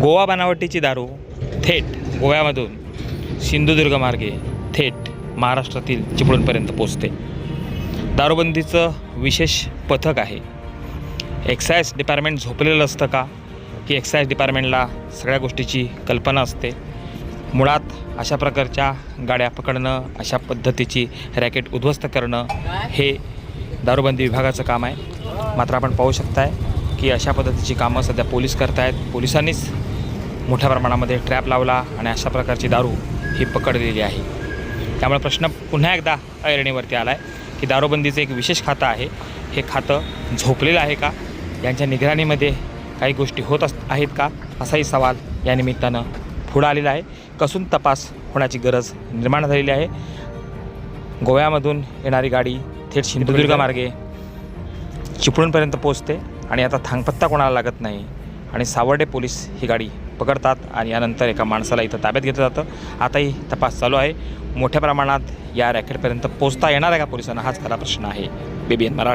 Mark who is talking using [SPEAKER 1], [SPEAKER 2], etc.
[SPEAKER 1] गोवा बनावटीची दारू थेट गोव्यामधून सिंधुदुर्ग मार्गे थेट महाराष्ट्रातील चिपळूणपर्यंत पोचते। दारूबंदीचं विशेष पथक आहे। एक्साईज डिपार्टमेंट झोपलेलं असतं का, की एक्साईज डिपार्टमेंटला सगळ्या गोष्टीची कल्पना असते? मुळात अशा प्रकारच्या गाड्या पकडणं, अशा पद्धतीची रॅकेट उद्ध्वस्त करणं हे दारूबंदी विभागाचं काम आहे। मात्र आपण पाहू शकताय की अशा पद्धतीची कामं सध्या पोलीस करत आहेत। पोलिसांनीच मोठ्या प्रमाणामध्ये ट्रॅप लावला आणि अशा प्रकारची दारू ही पकडलेली आहे। त्यामुळे प्रश्न पुन्हा एकदा ऐरणीवरती आला आहे की दारूबंदीचं एक विशेष खातं आहे, हे खातं झोपलेलं आहे का? यांच्या निगराणीमध्ये काही गोष्टी होत आहेत का, असाही सवाल या निमित्तानं पुढं आलेला आहे। कसून तपास होण्याची गरज निर्माण झालेली आहे। गोव्यामधून येणारी गाडी थेट सिंधुदुर्ग मार्गे चिपळूणपर्यंत पोचते आणि आता थांगपत्ता कोणाला लागत नाही आणि सावर्डे पोलीस ही गाडी पकडतात आणि यानंतर एका माणसाला इथं ताब्यात घेतलं जातं। आताही तपास चालू आहे। मोठ्या प्रमाणात या रॅकेटपर्यंत पोचता येणार आहे का पोलिसांना, हाच खरा प्रश्न आहे। BBN मराठी।